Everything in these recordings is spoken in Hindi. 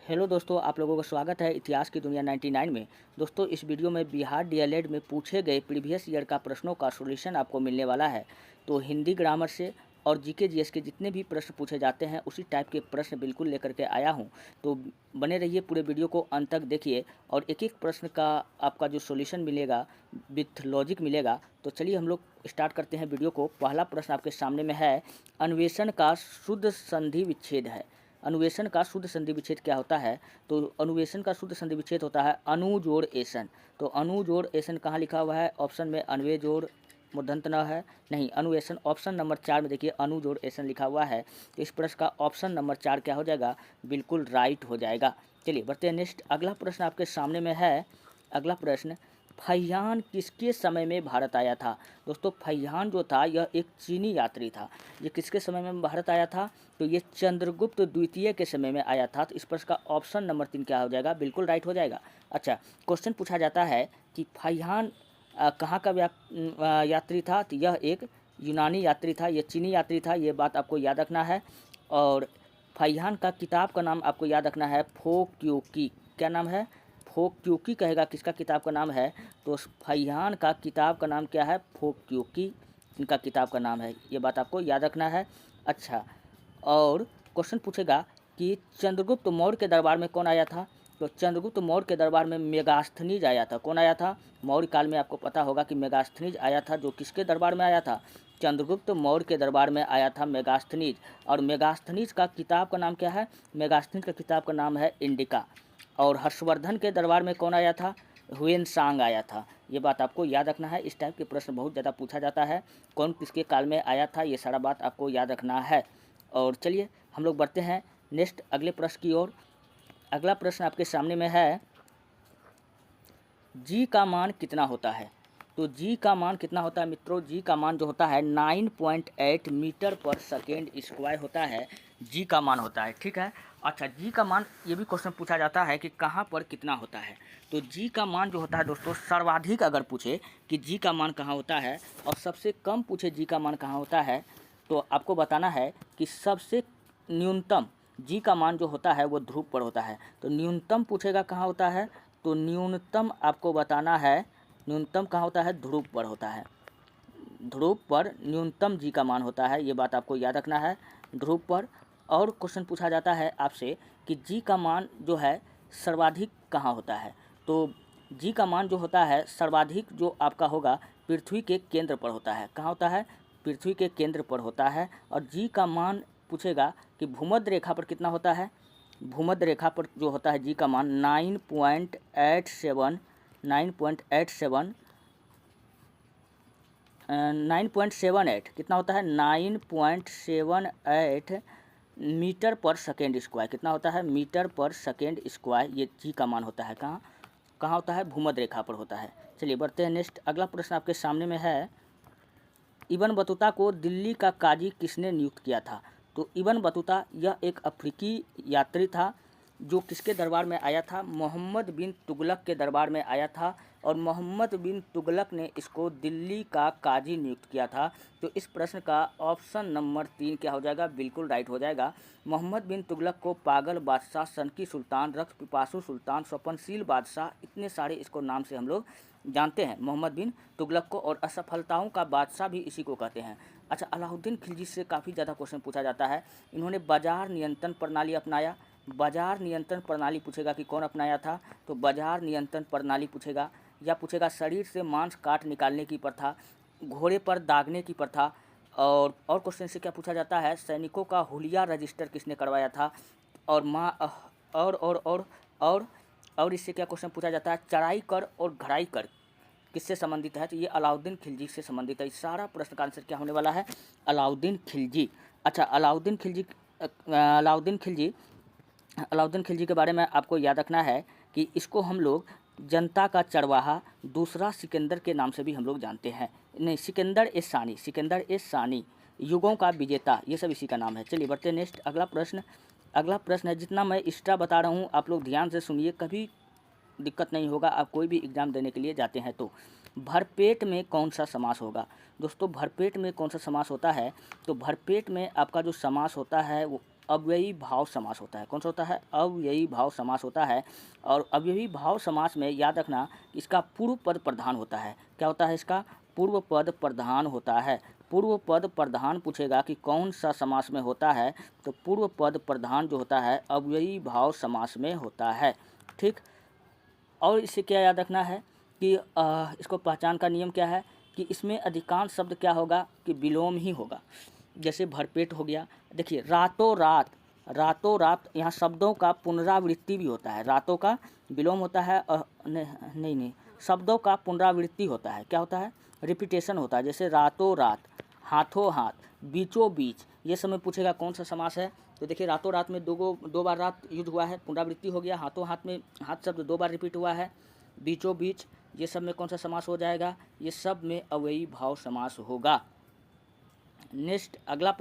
हेलो दोस्तों, आप लोगों का स्वागत है इतिहास की दुनिया 99 में। दोस्तों, इस वीडियो में बिहार डीएलएड में पूछे गए प्रीवियस ईयर का प्रश्नों का सॉल्यूशन आपको मिलने वाला है। तो हिंदी ग्रामर से और जीके जीएस के जितने भी प्रश्न पूछे जाते हैं उसी टाइप के प्रश्न बिल्कुल लेकर के आया हूं। तो बने रहिए, पूरे वीडियो को अंत तक देखिए और एक एक प्रश्न का आपका जो सॉल्यूशन मिलेगा विथ लॉजिक मिलेगा। तो चलिए हम लोग स्टार्ट करते हैं वीडियो को। पहला प्रश्न आपके सामने में है, अन्वेषण का शुद्ध संधि विच्छेद है। अनुवेशन का शुद्ध संधि विच्छेद क्या होता है? तो अनुवेशन का शुद्ध संधि विच्छेद होता है अनु जोड़ एसन। तो अनु जोड़ एसन कहाँ लिखा हुआ है? ऑप्शन में अन्वय जोड़ मूर्धन्त न है, नहीं, अनुवेशन ऑप्शन नंबर 4 में देखिए अनु जोड़ एसन लिखा हुआ है। तो इस प्रश्न का ऑप्शन नंबर 4 क्या हो जाएगा? बिल्कुल राइट हो जाएगा। चलिए बढ़ते हैं नेक्स्ट। अगला प्रश्न आपके सामने में है। अगला प्रश्न, फहियान किसके समय में भारत आया था? दोस्तों, फहियान जो था यह एक चीनी यात्री था। ये किसके समय में भारत आया था? तो ये चंद्रगुप्त द्वितीय के समय में आया था। तो इस प्रश्न का ऑप्शन नंबर 3 क्या हो जाएगा? बिल्कुल राइट हो जाएगा। अच्छा, क्वेश्चन पूछा जाता है कि फहियान कहाँ का यात्री था? तो यह एक यूनानी यात्री था, यह चीनी यात्री था। ये बात आपको याद रखना है। और फहियान का किताब का नाम आपको याद रखना है, फो क्योंकि। क्या नाम है? फो क्योंकि कहेगा किसका किताब का नाम है? तो फहियान का किताब का नाम क्या है? फो क्योंकि इनका किताब का नाम है। ये बात आपको याद रखना है। अच्छा, और क्वेश्चन पूछेगा कि चंद्रगुप्त मौर्य के दरबार में कौन आया था? तो चंद्रगुप्त मौर्य के दरबार में मेगास्थनीज आया था। कौन आया था? मौर्य काल में आपको पता होगा कि मेगास्थनीज आया था, जो किसके दरबार में आया था? चंद्रगुप्त मौर्य के दरबार में आया था मेगास्थनीज। और मेगास्थनीज का किताब का नाम क्या है? मेगास्थनीज का किताब का नाम है इंडिका। और हर्षवर्धन के दरबार में कौन आया था? हुएनसांग आया था। ये बात आपको याद रखना है। इस टाइप के प्रश्न बहुत ज़्यादा पूछा जाता है, कौन किसके काल में आया था, ये सारा बात आपको याद रखना है। और चलिए हम लोग बढ़ते हैं नेक्स्ट अगले प्रश्न की ओर। अगला प्रश्न आपके सामने में है, जी का मान कितना होता है? तो जी का मान कितना होता है मित्रों? जी का मान जो होता है 9.8 मीटर पर सेकेंड स्क्वायर होता है। जी का मान होता है, ठीक है। अच्छा, जी का मान, ये भी क्वेश्चन पूछा जाता है कि कहाँ पर कितना होता है। तो जी का मान जो होता है दोस्तों, सर्वाधिक अगर पूछे कि जी का मान कहाँ होता है और सबसे कम पूछे जी का मान कहाँ होता है, तो आपको बताना है कि सबसे न्यूनतम जी का मान जो होता है वो ध्रुव पर होता है। तो न्यूनतम पूछेगा कहाँ होता है? तो न्यूनतम आपको बताना है, न्यूनतम कहाँ होता है? ध्रुव पर होता है। ध्रुव पर न्यूनतम जी का मान होता है, ये बात आपको याद रखना है, ध्रुव पर। और क्वेश्चन पूछा जाता है आपसे कि जी का मान जो है सर्वाधिक कहाँ होता है? तो जी का मान जो होता है सर्वाधिक जो आपका होगा पृथ्वी के केंद्र पर होता है। कहाँ होता है? पृथ्वी के केंद्र पर होता है। और जी का मान पूछेगा कि भूमध्य रेखा पर कितना होता है? भूमध्य रेखा पर जो होता है जी का मान 9.78 कितना होता है? 9.78 मीटर पर सेकेंड स्क्वायर। कितना होता है? मीटर पर सेकेंड स्क्वायर। ये जी का मान होता है। कहाँ कहाँ होता है? भूमध्य रेखा पर होता है। चलिए बढ़ते हैं नेक्स्ट। अगला प्रश्न आपके सामने में है, इब्न बतूता को दिल्ली का काजी किसने नियुक्त किया था? तो इब्न बतूता यह एक अफ्रीकी यात्री था जो किसके दरबार में आया था? मोहम्मद बिन तुगलक के दरबार में आया था। और मोहम्मद बिन तुगलक ने इसको दिल्ली का काजी नियुक्त किया था। तो इस प्रश्न का ऑप्शन नंबर 3 क्या हो जाएगा? बिल्कुल राइट हो जाएगा। मोहम्मद बिन तुगलक को पागल बादशाह, सनकी सुल्तान, रक्त पिपासु सुल्तान, स्वप्नशील बादशाह, इतने सारे इसको नाम से हम लोग जानते हैं मोहम्मद बिन तुगलक को। और असफलताओं का बादशाह भी इसी को कहते हैं। अच्छा, अलाउद्दीन खिलजी से काफ़ी ज़्यादा क्वेश्चन पूछा जाता है। इन्होंने बाजार नियंत्रण प्रणाली अपनाया। बाजार नियंत्रण प्रणाली पूछेगा कि कौन अपनाया था? तो बाजार नियंत्रण प्रणाली पूछेगा। या पूछेगा शरीर से मांस काट निकालने की प्रथा, घोड़े पर दागने की प्रथा। और क्वेश्चन से क्या पूछा जाता है? सैनिकों का हुलिया रजिस्टर किसने करवाया था? और माँ और और इससे क्या क्वेश्चन पूछा जाता है? चढ़ाई कर और घड़ाई कर किससे संबंधित है? तो ये अलाउद्दीन खिलजी से संबंधित है। इस सारा प्रश्न का आंसर क्या होने वाला है? अलाउद्दीन खिलजी। अच्छा, अलाउद्दीन खिलजी के बारे में आपको याद रखना है कि इसको हम लोग जनता का चरवाहा, दूसरा सिकंदर के नाम से भी हम लोग जानते हैं। नहीं, सिकंदर ए सानी, युगों का विजेता, ये सब इसी का नाम है। चलिए बढ़ते हैं नेक्स्ट। अगला प्रश्न है, जितना मैं एक्स्ट्रा बता रहा हूँ आप लोग ध्यान से सुनिए, कभी दिक्कत नहीं होगा आप कोई भी एग्ज़ाम देने के लिए जाते हैं तो। भरपेट में कौन सा समास होगा? दोस्तों, भरपेट में कौन सा समास होता है? तो भरपेट में आपका जो समास होता है वो अव्ययी भाव समास होता है। कौन सा होता है? अव्ययी भाव समास होता है। और अव्ययी भाव समास में याद रखना इसका पूर्व पद प्रधान होता है। क्या होता है? इसका पूर्व पद प्रधान होता है। पूर्व पद प्रधान पूछेगा कि कौन सा समास में होता है, तो पूर्व पद प्रधान जो होता है अव्ययी भाव समास में होता है। ठीक। और इससे क्या याद रखना है कि इसको पहचान का नियम क्या है कि इसमें अधिकांश शब्द क्या होगा कि विलोम ही होगा। जैसे भरपेट हो गया। देखिए रातों रात, रातों रात यहाँ शब्दों का पुनरावृत्ति भी होता है। रातों का विलोम होता है नहीं, शब्दों का पुनरावृत्ति होता है। क्या होता है? रिपीटेशन होता है। जैसे रातों रात, हाथों हाथ, बीचों बीच, ये सब में पूछेगा कौन सा समास है। तो देखिए रातों रात में दो बार रात यूज हुआ है, पुनरावृत्ति हो गया। हाथों हाथ में हाथ शब्द 2 बार रिपीट हुआ है। बीचों बीच, ये सब में कौन सा समास हो जाएगा? ये सब में अव्ययी भाव समास होगा। नेक्स्ट अगला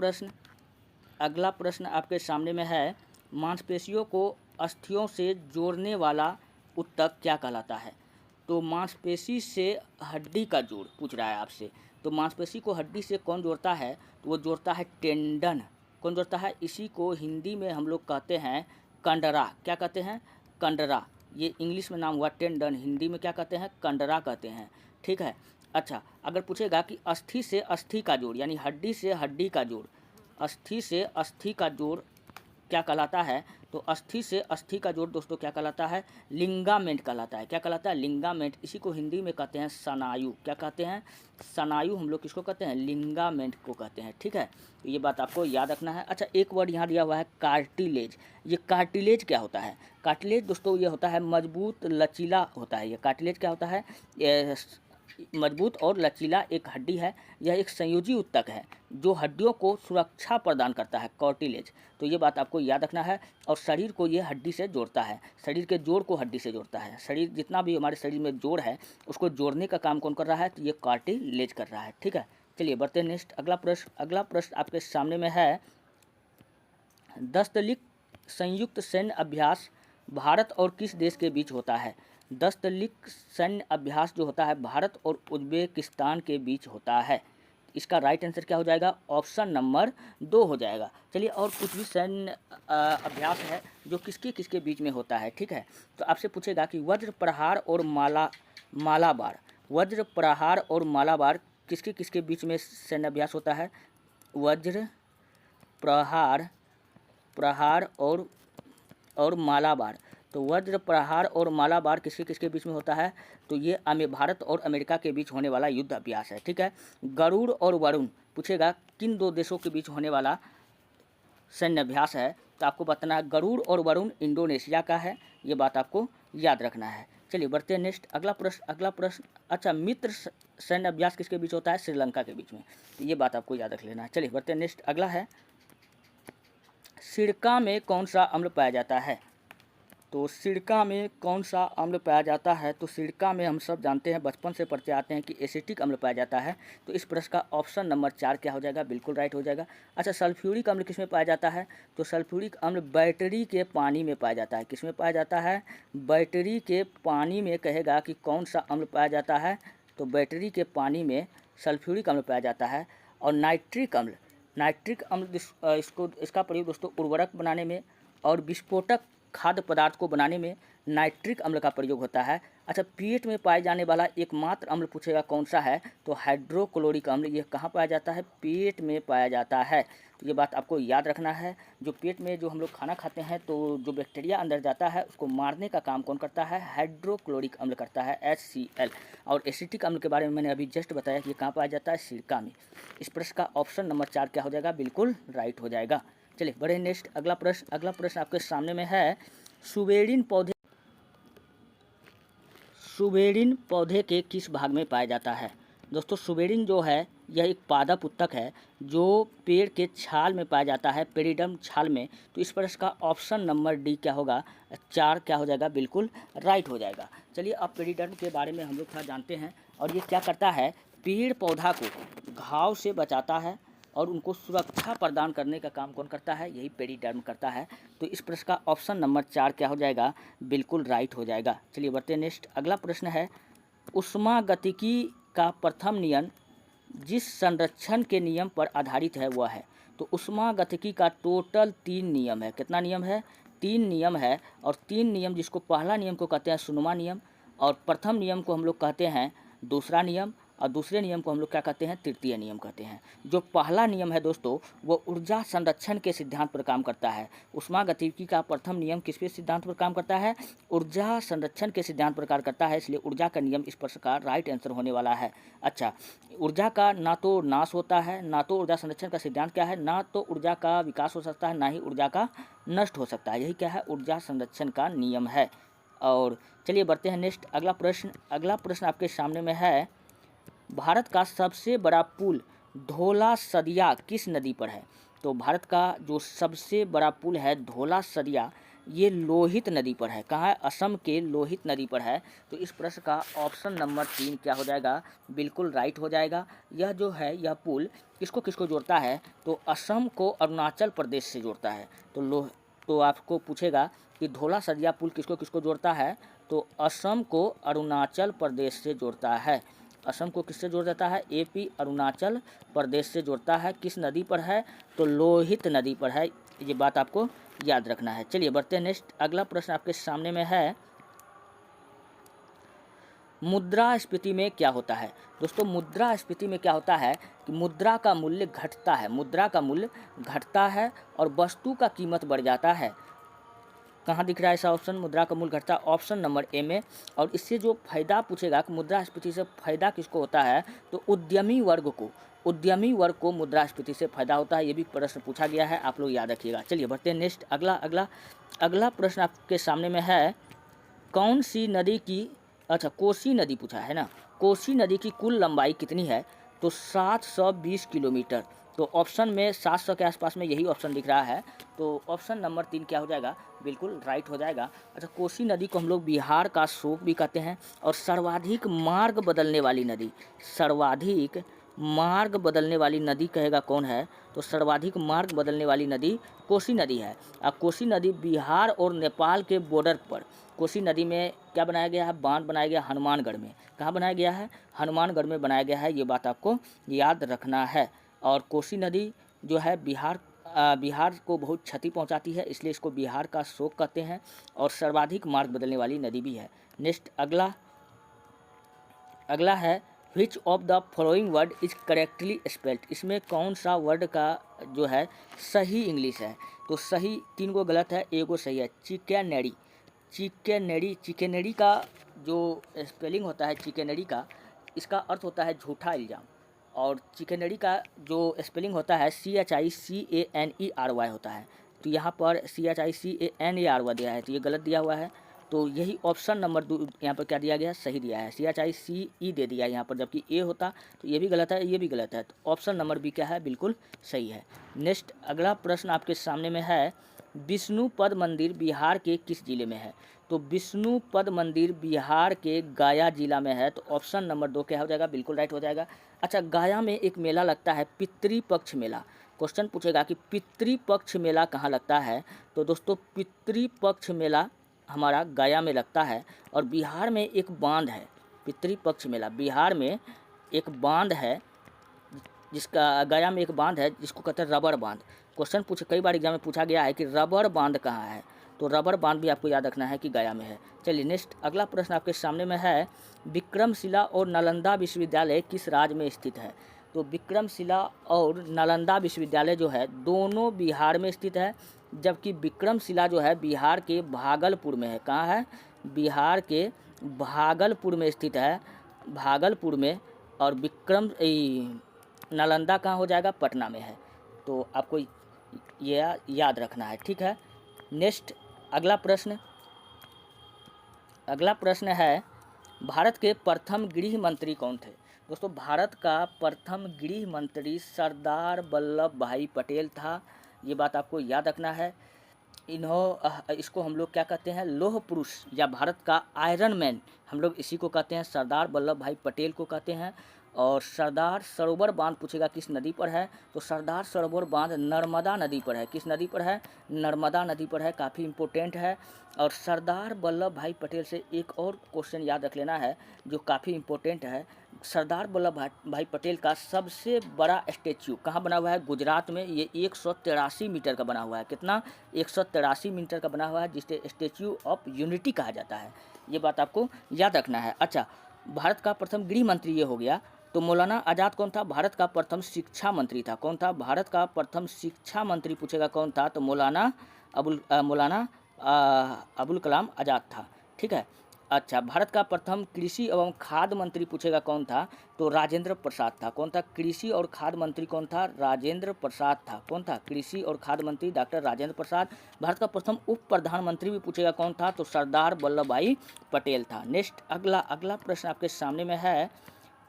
प्रश्न आपके सामने में है, मांसपेशियों को अस्थियों से जोड़ने वाला ऊतक क्या कहलाता है? तो मांसपेशी से हड्डी का जोड़ पूछ रहा है आपसे। तो मांसपेशी को हड्डी से कौन जोड़ता है? तो वो जोड़ता है टेंडन। कौन जोड़ता है? इसी को हिंदी में हम लोग कहते हैं कंडरा। क्या कहते हैं? कंडरा। ये इंग्लिश में नाम हुआ टेंडन, हिंदी में क्या कहते हैं? कंडरा कहते हैं। ठीक है। अच्छा, अगर पूछेगा कि अस्थि से अस्थि का जोड़, यानी हड्डी से हड्डी का जोड़, अस्थि से अस्थि का जोड़ क्या कहलाता है? तो अस्थि से अस्थि का जोड़ दोस्तों क्या कहलाता है? लिंगामेंट कहलाता है। क्या कहलाता है? लिंगामेंट। इसी को हिंदी में कहते हैं स्नायु। क्या कहते हैं? स्नायु। हम लोग किसको कहते हैं? लिंगामेंट को कहते हैं। ठीक है, तो ये बात आपको याद रखना है। अच्छा, एक वर्ड यहाँ दिया हुआ है कार्टिलेज। ये कार्टिलेज क्या होता है? कार्टिलेज दोस्तों ये होता है मजबूत लचीला होता है। ये कार्टिलेज क्या होता है? मजबूत और लचीला एक हड्डी है। यह एक संयोजी ऊतक है जो हड्डियों को सुरक्षा प्रदान करता है, कार्टिलेज। तो ये बात आपको याद रखना है। और शरीर को ये हड्डी से जोड़ता है, शरीर के जोड़ को हड्डी से जोड़ता है। शरीर जितना भी हमारे शरीर में जोड़ है उसको जोड़ने का काम कौन कर रहा है? तो ये कार्टिलेज कर रहा है। ठीक है, चलिए बढ़ते हैं नेक्स्ट अगला प्रश्न आपके सामने में है, दस्तलिक संयुक्त सैन्य अभ्यास भारत और किस देश के बीच होता है? दस्तलिक सैन्य अभ्यास जो होता है भारत और उज्बेकिस्तान के बीच होता है। इसका राइट आंसर क्या हो जाएगा? ऑप्शन नंबर 2 हो जाएगा। चलिए, और कुछ भी सैन्य अभ्यास है जो किसके किसके बीच में होता है। ठीक है, तो आपसे पूछेगा कि वज्र प्रहार और मालाबार, वज्र प्रहार और मालाबार किसके किसके बीच में सैन्य अभ्यास होता है? वज्र प्रहार और मालाबार। तो वज्र प्रहार और मालाबार किसके किसके बीच में होता है? तो ये भारत और अमेरिका के बीच होने वाला युद्ध अभ्यास है। ठीक है, गरुड़ और वरुण पूछेगा किन 2 देशों के बीच होने वाला सैन्य अभ्यास है? तो आपको बताना है गरुड़ और वरुण इंडोनेशिया का है। ये बात आपको याद रखना है। चलिए बढ़ते हैं नेक्स्ट अगला प्रश्न। अच्छा, मित्र सैन्य अभ्यास किसके बीच होता है? श्रीलंका के बीच में। तो ये बात आपको याद रख लेना है। चलिए बढ़ते हैं नेक्स्ट अगला है, सिरका में कौन सा अम्ल पाया जाता है? तो सिरका में कौन सा अम्ल पाया जाता है? तो सिरका में हम सब जानते हैं, बचपन से पढ़ते आते हैं कि एसिटिक अम्ल पाया जाता है। तो इस प्रश्न का ऑप्शन नंबर 4 क्या हो जाएगा? बिल्कुल राइट हो जाएगा। अच्छा, सल्फ्यूरिक अम्ल किस में पाया जाता है? तो सल्फ्यूरिक अम्ल बैटरी के पानी में पाया जाता है। किस में पाया जाता है? बैटरी के पानी में। कहेगा कि कौन सा अम्ल पाया जाता है? तो बैटरी के पानी में सल्फ्यूरिक अम्ल पाया जाता है। और नाइट्रिक अम्ल इसका प्रयोग दोस्तों उर्वरक बनाने में और विस्फोटक खाद्य पदार्थ को बनाने में नाइट्रिक अम्ल का प्रयोग होता है। अच्छा, पेट में पाए जाने वाला एकमात्र अम्ल पूछेगा कौन सा है? तो हाइड्रोक्लोरिक अम्ल। ये कहाँ पाया जाता है? पेट में पाया जाता है। तो ये बात आपको याद रखना है। जो पेट में जो हम लोग खाना खाते हैं तो जो बैक्टीरिया अंदर जाता है उसको मारने का काम कौन करता है? हाइड्रोक्लोरिक अम्ल करता है, HCl। और एसिटिक अम्ल के बारे में मैंने अभी जस्ट बताया कि ये कहाँ पाया जाता है? सिरका में। इस प्रश्न का ऑप्शन नंबर 4 क्या हो जाएगा? बिल्कुल राइट हो जाएगा। चलिए बढ़े नेक्स्ट अगला प्रश्न आपके सामने में है, सुबेरिन पौधे के किस भाग में पाया जाता है? दोस्तों सुबेरिन जो है यह एक पादप उत्तक है जो पेड़ के छाल में पाया जाता है, पेरिडम छाल में। तो इस प्रश्न का ऑप्शन नंबर डी क्या होगा? 4 क्या हो जाएगा? बिल्कुल राइट हो जाएगा। चलिए अब पेरिडम के बारे में हम लोग थोड़ा जानते हैं। और ये क्या करता है? पेड़ पौधा को घाव से बचाता है और उनको सुरक्षा प्रदान करने का काम कौन करता है? यही पेरिडर्म करता है। तो इस प्रश्न का ऑप्शन नंबर 4 क्या हो जाएगा? बिल्कुल राइट हो जाएगा। चलिए बढ़ते हैं नेक्स्ट अगला प्रश्न है, ऊष्मागतिकी का प्रथम नियम जिस संरक्षण के नियम पर आधारित है वह है। तो उष्मागतिकी का टोटल 3 नियम है। कितना नियम है? 3 नियम है। और 3 नियम, जिसको पहला नियम को कहते हैं शून्यमा नियम, और प्रथम नियम को हम लोग कहते हैं दूसरा नियम, और दूसरे नियम को हम लोग क्या कहते हैं? तृतीय नियम कहते हैं। जो पहला नियम है दोस्तों, वो ऊर्जा संरक्षण के सिद्धांत पर काम करता है। उष्मागतिकी का प्रथम नियम किस पे सिद्धांत पर काम करता है? ऊर्जा संरक्षण के सिद्धांत पर कार्य करता है, इसलिए ऊर्जा का नियम इस प्रश्न का राइट आंसर होने वाला है। अच्छा, ऊर्जा का ना तो नाश होता है, ना तो ऊर्जा संरक्षण का सिद्धांत क्या है? ना तो ऊर्जा का विकास हो सकता है, ना ही ऊर्जा का नष्ट हो सकता है। यही क्या है? ऊर्जा संरक्षण का नियम है। और चलिए बढ़ते हैं नेक्स्ट, अगला प्रश्न। अगला प्रश्न आपके सामने में है, भारत का सबसे बड़ा पुल धौला सदिया किस नदी पर है? तो भारत का जो सबसे बड़ा पुल है धौला सदिया, ये लोहित नदी पर है। कहाँ है? असम के लोहित नदी पर है। तो इस प्रश्न का ऑप्शन नंबर 3 क्या हो जाएगा? बिल्कुल राइट हो जाएगा। यह जो है, यह पुल किसको किसको जोड़ता है? तो असम को अरुणाचल प्रदेश से जोड़ता है। तो आपको पूछेगा कि धौला सदिया पुल किसको किसको जोड़ता है? तो असम को अरुणाचल प्रदेश से जोड़ता है। असम को किससे जोड़ देता है? एपी अरुणाचल प्रदेश से जोड़ता है। किस नदी पर है? तो लोहित नदी पर है। ये बात आपको याद रखना है। चलिए बढ़ते हैं नेक्स्ट, अगला प्रश्न आपके सामने में है, मुद्रास्फीति में क्या होता है? दोस्तों, मुद्रास्फीति में क्या होता है कि मुद्रा का मूल्य घटता है। मुद्रा का मूल्य घटता है और वस्तु का कीमत बढ़ जाता है। कहाँ दिख रहा है ऐसा ऑप्शन? मुद्रा का मूल्य घटता, ऑप्शन नंबर ए में। और इससे जो फायदा पूछेगा कि मुद्रास्फीति से फायदा किसको होता है? तो उद्यमी वर्ग को मुद्रास्फीति से फायदा होता है। ये भी प्रश्न पूछा गया है, आप लोग याद रखिएगा। चलिए बढ़ते हैं नेक्स्ट, अगला प्रश्न आपके सामने में है, कौन सी नदी की, अच्छा कोसी नदी पूछा है ना, कोसी नदी की कुल लंबाई कितनी है? तो 720 किलोमीटर। तो ऑप्शन में 700 के आसपास में यही ऑप्शन दिख रहा है। तो ऑप्शन नंबर 3 क्या हो जाएगा? बिल्कुल राइट हो जाएगा। अच्छा, कोसी नदी को हम लोग बिहार का शोक भी कहते हैं। और सर्वाधिक मार्ग बदलने वाली नदी, सर्वाधिक मार्ग बदलने वाली नदी कहेगा कौन है? तो सर्वाधिक मार्ग बदलने वाली नदी कोसी नदी है। अब कोसी नदी बिहार और नेपाल के बॉर्डर पर, कोसी नदी में क्या बनाया गया है? बांध बनाया गया हनुमानगढ़ में। कहाँ बनाया गया है? हनुमानगढ़ में बनाया गया है। ये बात आपको याद रखना है। और कोसी नदी जो है बिहार को बहुत क्षति पहुंचाती है, इसलिए इसको बिहार का शोक कहते हैं। और सर्वाधिक मार्ग बदलने वाली नदी भी है। नेक्स्ट, अगला है, which of the following word is correctly spelled? इसमें कौन सा वर्ड का जो है सही इंग्लिश है? तो सही 3 गो गलत है, 1 गो सही है। चिकेनेडी का जो स्पेलिंग होता है चिकेनेडी का, इसका अर्थ होता है झूठा इल्ज़ाम। और चिकेनेडी का जो स्पेलिंग होता है CHICANERY होता है। तो यहाँ पर CHICANERY दिया है, तो ये गलत दिया हुआ है। तो यही ऑप्शन नंबर 2 यहाँ पर क्या दिया गया? सही दिया है। CHICE दे दिया है यहाँ पर, जबकि ए होता तो ये भी गलत है, ये भी गलत है। तो ऑप्शन नंबर बी क्या है? बिल्कुल सही है। नेक्स्ट, अगला प्रश्न आपके सामने में है, विष्णुपद मंदिर बिहार के किस जिले में है? तो विष्णुपद मंदिर बिहार के गया जिला में है। तो ऑप्शन नंबर 2 क्या हो जाएगा? बिल्कुल राइट हो जाएगा। अच्छा, गया में एक मेला लगता है पितृपक्ष मेला। क्वेश्चन पूछेगा कि पितृपक्ष मेला कहाँ लगता है? तो दोस्तों, पितृपक्ष मेला हमारा गया में लगता है। और बिहार में एक बांध है, पितृपक्ष मेला बिहार में एक बांध है, जिसका गया में एक बांध है जिसको कहते हैं रबड़ बांध। क्वेश्चन कई बार एग्जाम में पूछा गया है कि रबड़ बांध कहाँ है? तो रबड़ बांध भी आपको याद रखना है कि गया में है। चलिए नेक्स्ट, अगला प्रश्न आपके सामने में है, विक्रमशिला और नालंदा विश्वविद्यालय किस राज्य में स्थित है? तो विक्रमशिला और नालंदा विश्वविद्यालय जो है दोनों बिहार में स्थित है, जबकि विक्रमशिला जो है बिहार के भागलपुर में है। कहाँ है? बिहार के भागलपुर में स्थित है, भागलपुर में। और नालंदा कहाँ हो जाएगा? पटना में है। तो आपको ये याद रखना है, ठीक है। नेक्स्ट, अगला प्रश्न है, भारत के प्रथम गृह मंत्री कौन थे? दोस्तों, भारत का प्रथम गृह मंत्री सरदार वल्लभ भाई पटेल था। ये बात आपको याद रखना है। इसको हम लोग क्या कहते हैं? लौह पुरुष या भारत का आयरन मैन, हम लोग इसी को कहते हैं, सरदार वल्लभ भाई पटेल को कहते हैं। और सरदार सरोवर बांध पूछेगा किस नदी पर है, तो सरदार सरोवर बांध नर्मदा नदी पर है। किस नदी पर है? नर्मदा नदी पर है, काफ़ी इम्पोर्टेंट है। और सरदार वल्लभ भाई पटेल से एक और क्वेश्चन याद रख लेना है जो काफ़ी इम्पोर्टेंट है। सरदार वल्लभ भाई पटेल का सबसे बड़ा स्टेच्यू कहाँ बना हुआ है? गुजरात में। ये 183 मीटर का बना हुआ है। कितना? 183 मीटर का बना हुआ है, जिसे स्टेच्यू ऑफ यूनिटी कहा जाता है। ये बात आपको याद रखना है। अच्छा, भारत का प्रथम गृह मंत्री ये हो गया। तो मौलाना आज़ाद कौन था? भारत का प्रथम शिक्षा मंत्री था। कौन था? भारत का प्रथम शिक्षा मंत्री पूछेगा कौन था, तो मौलाना अबुल कलाम आज़ाद था। ठीक है। अच्छा, भारत का प्रथम कृषि एवं खाद्य मंत्री पूछेगा कौन था, तो राजेंद्र प्रसाद था। कौन था? कृषि और खाद्य मंत्री कौन था? राजेंद्र प्रसाद था। कौन था? कृषि और खाद्य मंत्री डॉक्टर राजेंद्र प्रसाद। भारत का प्रथम उप प्रधानमंत्री भी पूछेगा कौन था, तो सरदार वल्लभ भाई पटेल था। नेक्स्ट अगला प्रश्न आपके सामने में है,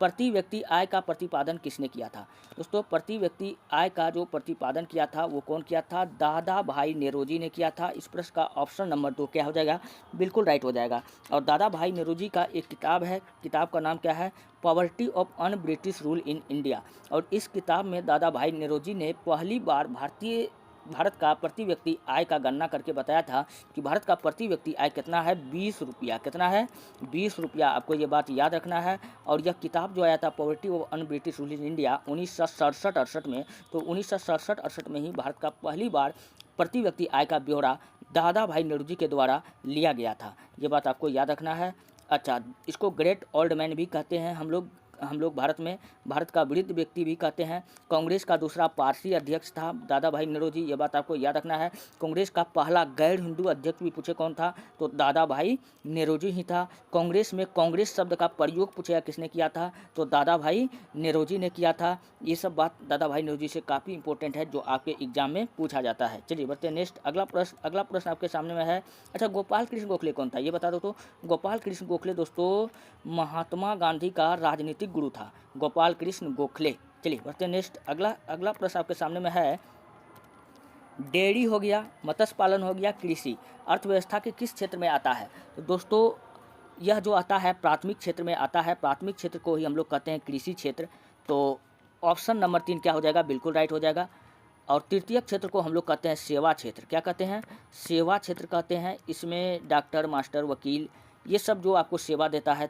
प्रति व्यक्ति आय का प्रतिपादन किसने किया था? दोस्तों, प्रति व्यक्ति आय का जो प्रतिपादन किया था वो कौन किया था? दादा भाई नेरोजी ने किया था। इस प्रश्न का ऑप्शन नंबर 2 क्या हो जाएगा? बिल्कुल राइट हो जाएगा। और दादा भाई नेरोजी का एक किताब है, किताब का नाम क्या है? Poverty of un British rule in India. और इस किताब में दादा भाई नेरोजी ने पहली बार भारत का प्रति व्यक्ति आय का गणना करके बताया था कि भारत का प्रति व्यक्ति आय कितना है? 20 रुपया। कितना है? 20 रुपया। आपको ये बात याद रखना है। और यह किताब जो आया था poverty of un British rule in India 1967-68 में, तो 1967-68 में ही भारत का पहली बार प्रति व्यक्ति आय का ब्यौरा दादा भाई नेहरू के द्वारा लिया गया था। ये बात आपको याद रखना है। अच्छा, इसको ग्रेट ओल्ड मैन भी कहते हैं हम लोग भारत में, भारत का वृद्ध व्यक्ति भी कहते हैं। कांग्रेस का दूसरा पारसी अध्यक्ष था दादा भाई नेहरू। ये बात आपको याद रखना है। कांग्रेस का पहला गैर हिंदू अध्यक्ष भी पूछे कौन था, तो दादा भाई नेहरू ही था। कांग्रेस में कांग्रेस शब्द का प्रयोग पूछेगा किसने किया था, तो दादा भाई नेहरू ने किया था। ये सब बात दादा भाई नेहरू से काफ़ी इंपॉर्टेंट है जो आपके एग्जाम में पूछा जाता है। चलिए बढ़ते हैं नेक्स्ट। अगला प्रश्न आपके सामने में है। अच्छा, गोपाल कृष्ण गोखले कौन था, ये बता दो। तो गोपाल कृष्ण गोखले दोस्तों महात्मा गांधी का राजनीतिक गुरु था, गोपाल कृष्ण गोखले। चलिए बढ़ते हैं नेक्स्ट। अगला प्रश्न आपके सामने में है, डेयरी हो गया, मत्स्य पालन हो गया, कृषि अर्थव्यवस्था के किस क्षेत्र में आता है? तो दोस्तों यह जो आता है प्राथमिक क्षेत्र में आता है। प्राथमिक क्षेत्र को ही हम लोग कहते हैं कृषि क्षेत्र। तो ऑप्शन नंबर 3 क्या हो जाएगा? बिल्कुल राइट हो जाएगा। और तृतीय क्षेत्र को हम लोग कहते हैं सेवा क्षेत्र। क्या कहते हैं? सेवा क्षेत्र कहते हैं। इसमें डॉक्टर, मास्टर, वकील, ये सब जो आपको सेवा देता है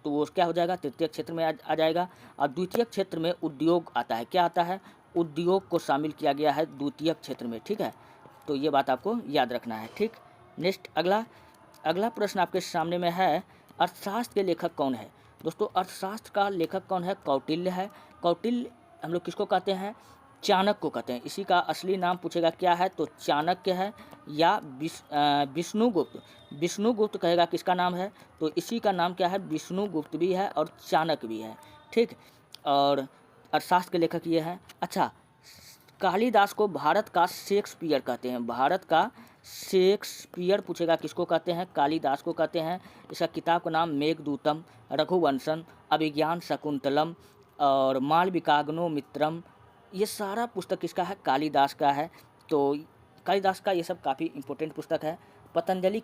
तो वो क्या हो जाएगा? तृतीय क्षेत्र में आ जाएगा। और द्वितीय क्षेत्र में उद्योग आता है। क्या आता है? उद्योग को शामिल किया गया है द्वितीय क्षेत्र में। ठीक है, तो ये बात आपको याद रखना है। ठीक, नेक्स्ट अगला प्रश्न आपके सामने में है, अर्थशास्त्र के लेखक कौन है? दोस्तों अर्थशास्त्र का लेखक कौन है? कौटिल्य है। कौटिल्य हम लोग किसको कहते हैं? चाणक्य को कहते हैं। इसी का असली नाम पूछेगा क्या है, तो चाणक्य है या विष्णुगुप्त। विष्णुगुप्त कहेगा किसका नाम है, तो इसी का नाम क्या है? विष्णुगुप्त भी है और चाणक्य भी है। ठीक, और अर्थशास्त्र के लेखक ये हैं। अच्छा, कालिदास को भारत का शेक्सपियर कहते हैं। भारत का शेक्सपियर पूछेगा किसको कहते हैं? कालिदास को कहते हैं। इसका किताब का नाम मेघदूतम, रघुवंशम, अभिज्ञान शकुंतलम और मालविकाग्निमित्रम। ये सारा पुस्तक किसका है? कालिदास का है। तो कालिदास का ये सब काफ़ी इम्पोर्टेंट पुस्तक है। पतंजलि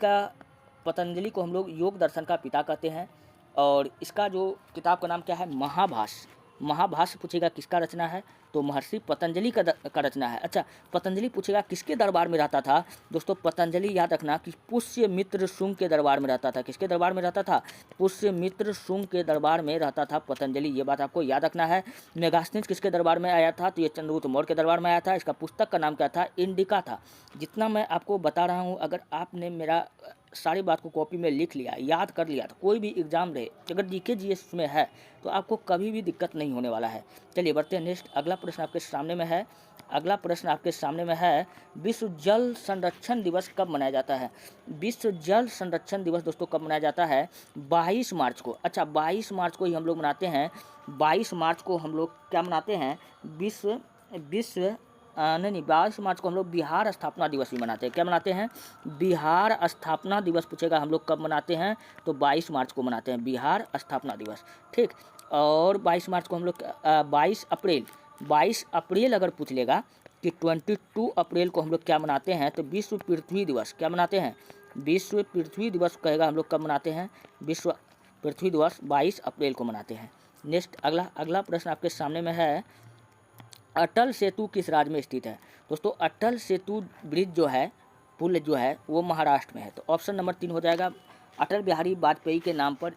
को हम लोग योग दर्शन का पिता कहते हैं। और इसका जो किताब का नाम क्या है? महाभाष्य। महाभाष्य पूछेगा किसका रचना है, तो महर्षि पतंजलि का रचना है। अच्छा, पतंजलि पूछेगा किसके दरबार में रहता था? दोस्तों पतंजलि याद रखना कि पुष्यमित्र शुंग के दरबार में रहता था। किसके दरबार में रहता था? पुष्यमित्र शुंग के दरबार में रहता था पतंजलि। ये बात आपको याद रखना है। मेगास्थनीज किसके दरबार में आया था? तो ये चंद्रगुप्त मौर्य के दरबार में आया था। इसका पुस्तक का नाम क्या था? इंडिका था। जितना मैं आपको बता रहा हूँ, अगर आपने मेरा सारी बात को कॉपी में लिख लिया, याद कर लिया, तो कोई भी एग्जाम रहे, अगर जीके जीएस में है तो आपको कभी भी दिक्कत नहीं होने वाला है। चलिए बढ़ते हैं नेक्स्ट। अगला प्रश्न आपके सामने में है, विश्व जल संरक्षण दिवस कब मनाया जाता है? विश्व जल संरक्षण दिवस दोस्तों कब मनाया जाता है? 22 मार्च को। अच्छा, 22 मार्च को ही हम लोग मनाते हैं। 22 मार्च को हम लोग क्या मनाते हैं? 22 मार्च को हम लोग बिहार स्थापना दिवस भी मनाते हैं। क्या मनाते हैं? बिहार स्थापना दिवस पूछेगा हम लोग कब मनाते हैं, तो 22 मार्च को मनाते हैं बिहार स्थापना दिवस। ठीक, और 22 मार्च को हम लोग 22 अप्रैल अगर पूछ लेगा कि 22 अप्रैल को हम लोग क्या मनाते हैं, तो विश्व पृथ्वी दिवस। क्या मनाते हैं? विश्व पृथ्वी दिवस कहेगा हम लोग कब मनाते हैं? विश्व पृथ्वी दिवस 22 अप्रैल को मनाते हैं। नेक्स्ट अगला अगला प्रश्न आपके सामने में है, अटल सेतु किस राज्य में स्थित है। दोस्तों अटल सेतु ब्रिज जो है, पुल जो है वो महाराष्ट्र में है। तो ऑप्शन नंबर 3 हो जाएगा। अटल बिहारी वाजपेयी के नाम पर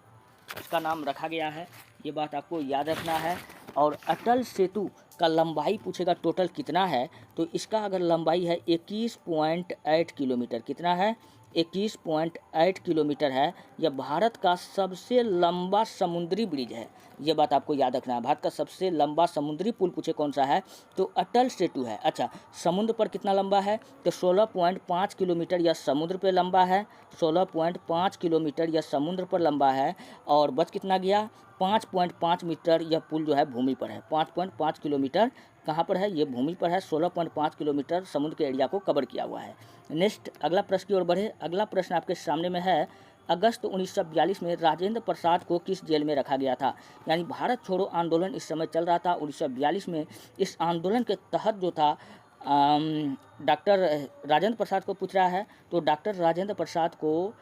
इसका नाम रखा गया है, ये बात आपको याद रखना है। और अटल सेतु का लंबाई पूछेगा टोटल कितना है, तो इसका अगर लंबाई है 21.8 किलोमीटर, कितना है 21.8 किलोमीटर है। यह भारत का सबसे लंबा समुद्री ब्रिज है, ये बात आपको याद रखना है। भारत का सबसे लंबा समुद्री पुल पूछे कौन सा है, तो अटल सेतु है। अच्छा, समुद्र पर कितना लंबा है, तो 16.5 किलोमीटर यह समुद्र पर लंबा है, 16.5 किलोमीटर यह समुद्र पर लंबा है। और बच कितना गया, 5.5 मीटर यह पुल जो है भूमि पर है। 5.5 किलोमीटर कहाँ पर है, ये भूमि पर है। 16.5 किलोमीटर समुद्र के एरिया को कवर किया हुआ है। नेक्स्ट अगला प्रश्न की ओर बढ़े। अगला प्रश्न आपके सामने में है, अगस्त 1942 में राजेंद्र प्रसाद को किस जेल में रखा गया था। यानी भारत छोड़ो आंदोलन इस समय चल रहा था 1942 में। इस आंदोलन के तहत जो था डॉक्टर राजेंद्र प्रसाद को पूछ रहा है, तो डॉक्टर राजेंद्र प्रसाद को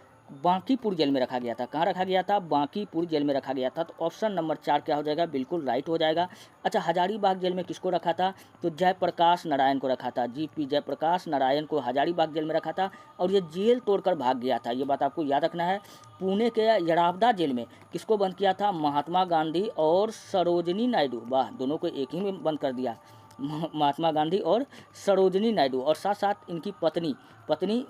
बांकीपुर जेल में रखा गया था। कहाँ रखा गया था, बांकीपुर जेल में रखा गया था। तो ऑप्शन नंबर 4 क्या हो जाएगा, बिल्कुल राइट हो जाएगा। अच्छा, हजारीबाग जेल में किसको रखा था, तो जयप्रकाश नारायण को रखा था। जीपी जयप्रकाश नारायण को हजारीबाग जेल में रखा था और ये जेल तोड़कर भाग गया था, ये बात आपको याद रखना है। पुणे के यरावदा जेल में किसको बंद किया था, महात्मा गांधी और सरोजनी नायडू। वाह, दोनों को एक ही में बंद कर दिया, महात्मा गांधी और सरोजनी नायडू। और साथ साथ इनकी पत्नी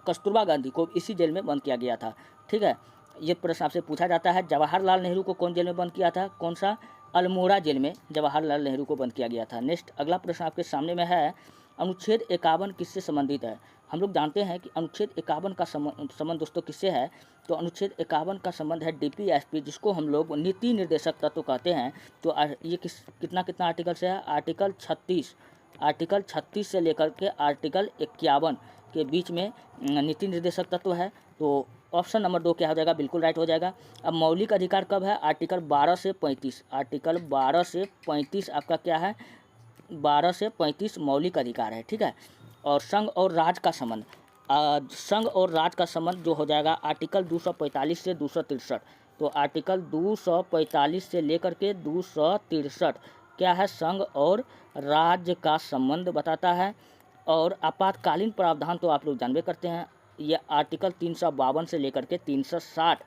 कस्तूरबा गांधी को इसी जेल में बंद किया गया था। ठीक है, ये प्रश्न आपसे पूछा जाता है, जवाहरलाल नेहरू को कौन जेल में बंद किया था, कौन सा, अल्मोड़ा जेल में जवाहरलाल नेहरू को बंद किया गया था। नेक्स्ट अगला प्रश्न आपके सामने में है, अनुच्छेद 51 किससे संबंधित है। हम लोग जानते हैं कि अनुच्छेद 51 का संबंध दोस्तों किससे है, तो अनुच्छेद 51 का संबंध है डीपीएसपी, जिसको हम लोग नीति निर्देशक तत्व कहते हैं। तो ये कितना आर्टिकल से है, आर्टिकल 36 से लेकर के आर्टिकल 51 के बीच में नीति निर्देशक तत्व है। तो ऑप्शन नंबर 2 क्या हो जाएगा, बिल्कुल राइट हो जाएगा। अब मौलिक अधिकार कब है, आर्टिकल 12 से 35, आर्टिकल 12 से 35 आपका क्या है, 12 से 35 मौलिक अधिकार है। ठीक है, और संघ और राज्य का संबंध, संघ और राज्य का संबंध जो हो जाएगा आर्टिकल 245 से 263। तो आर्टिकल 245 से लेकर के 263 क्या है, संघ और राज्य का संबंध बताता है। और आपातकालीन प्रावधान तो आप लोग जानबे करते हैं, ये आर्टिकल 352 से लेकर के 360,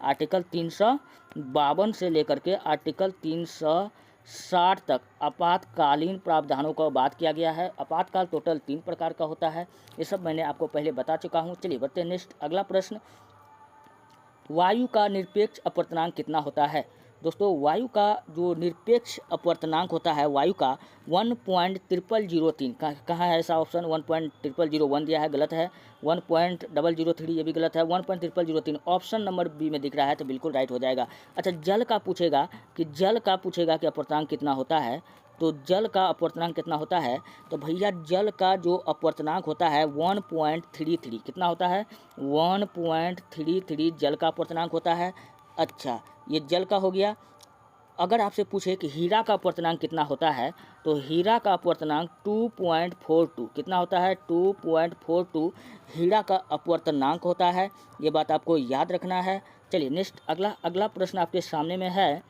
आर्टिकल 352 से लेकर के आर्टिकल 360 तक आपातकालीन प्रावधानों का बात किया गया है। आपातकाल टोटल 3 प्रकार का होता है, ये सब मैंने आपको पहले बता चुका हूँ। चलिए बढ़ते हैं नेक्स्ट अगला प्रश्न, वायु का निरपेक्ष अपवर्तनांक कितना होता है। दोस्तों वायु का जो निरपेक्ष अपवर्तनांक होता है वायु का 1.0003, कहाँ है ऐसा ऑप्शन, 1.0001 दिया है, गलत है। 1.003 ये भी गलत है, 1.0003 ऑप्शन नंबर बी में दिख रहा है, तो बिल्कुल राइट हो जाएगा। अच्छा, जल का पूछेगा कि अपवर्तनांक कितना होता है, तो जल का अपवर्तनांक कितना होता है, तो भैया जल का जो अपवर्तनांक होता है 1.33, कितना होता है, 1.33 जल का अपवर्तनांक होता है। अच्छा, ये जल का हो गया। अगर आपसे पूछे कि हीरा का अपवर्तनांक कितना होता है, तो हीरा का अपवर्तनांक 2.42, कितना होता है, 2.42 हीरा का अपवर्तनांक होता है, ये बात आपको याद रखना है। चलिए नेक्स्ट अगला प्रश्न आपके सामने में है,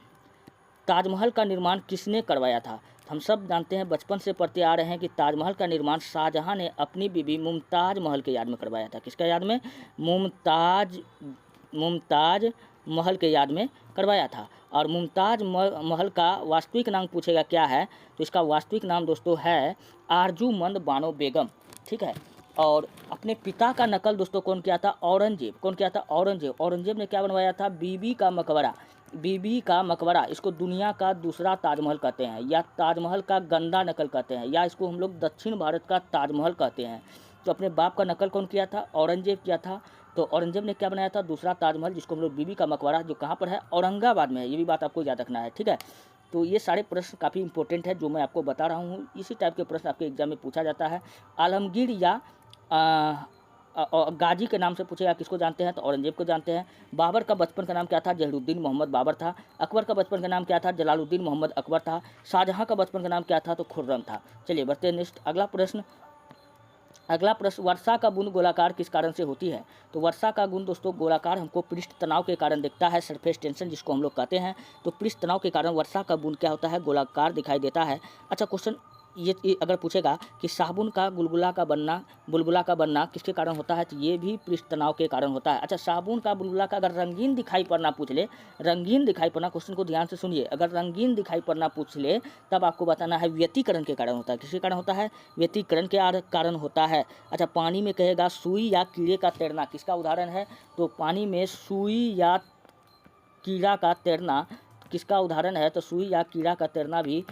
ताजमहल का निर्माण किसने करवाया था। हम सब जानते हैं, बचपन से पढ़ते आ रहे हैं कि ताजमहल का निर्माण शाहजहां ने अपनी बीबी मुमताज़ महल के याद में करवाया था। किसका याद में, मुमताज़ महल के याद में करवाया था। और मुमताज़ महल का वास्तविक नाम पूछेगा क्या है, तो इसका वास्तविक नाम दोस्तों है आरजूमंद बानो बेगम। ठीक है, और अपने पिता का नकल दोस्तों कौन किया था, औरंगजेब ने क्या बनवाया था, बीबी का मकबरा। इसको दुनिया का दूसरा ताजमहल कहते हैं, या ताजमहल का गंदा नकल कहते हैं, या इसको हम लोग दक्षिण भारत का ताजमहल कहते हैं। तो अपने बाप का नकल कौन किया था, औरंगजेब किया था। तो औरंगजेब ने क्या बनाया था, दूसरा ताजमहल, जिसको हम लोग बीबी का मकबरा, जो कहाँ पर है, औरंगाबाद में है, ये भी बात आपको याद रखना है। ठीक है, तो ये सारे प्रश्न काफ़ी इंपॉर्टेंट है जो मैं आपको बता रहा हूँ। इसी टाइप के प्रश्न आपके एग्जाम में पूछा जाता है। आलमगीर या गाजी के नाम से पूछेगा, किसको जानते हैं, तो औरंगजेब को जानते हैं। बाबर का बचपन का नाम क्या था, जहीरुद्दीन मोहम्मद बाबर था। अकबर का बचपन का नाम क्या था, जलालुद्दीन मोहम्मद अकबर था। शाहजहां का बचपन का नाम क्या था, तो खुर्रम था। चलिए बढ़ते हैं नेक्स्ट अगला प्रश्न, अगला प्रश्न, वर्षा का बूंद गोलाकार किस कारण से होती है? तो वर्षा का बूंद दोस्तों गोलाकार हमको पृष्ठ तनाव के कारण दिखता है, सरफेस टेंशन जिसको हम लोग कहते हैं। तो पृष्ठ तनाव के कारण वर्षा का बूंद क्या होता है? गोलाकार दिखाई देता है। अच्छा क्वेश्चन ये अगर पूछेगा कि साबुन का बुलबुला का बनना किसके कारण होता है? तो ये भी पृष्ठ तनाव के कारण होता है। अच्छा, साबुन का बुलबुला का अगर रंगीन दिखाई पड़ना पूछ ले, रंगीन दिखाई पड़ना, क्वेश्चन को ध्यान से सुनिए, अगर रंगीन दिखाई पड़ना पूछ ले तब आपको बताना है व्यतिकरण के कारण होता है। किसके कारण होता है? व्यतिकरण के कारण होता है। अच्छा, पानी में कहेगा सुई या कीड़े का तैरना किसका उदाहरण है? तो पानी में सुई या कीड़ा का तैरना किसका उदाहरण है? तो सुई या कीड़ा का तैरना भी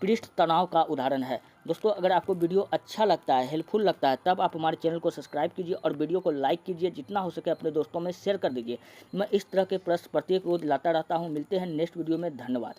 पृष्ठ तनाव का उदाहरण है। दोस्तों, अगर आपको वीडियो अच्छा लगता है, हेल्पफुल लगता है, तब आप हमारे चैनल को सब्सक्राइब कीजिए और वीडियो को लाइक कीजिए, जितना हो सके अपने दोस्तों में शेयर कर दीजिए। मैं इस तरह के प्रश्न प्रत्येक रोज लाता रहता हूँ। मिलते हैं नेक्स्ट वीडियो में। धन्यवाद।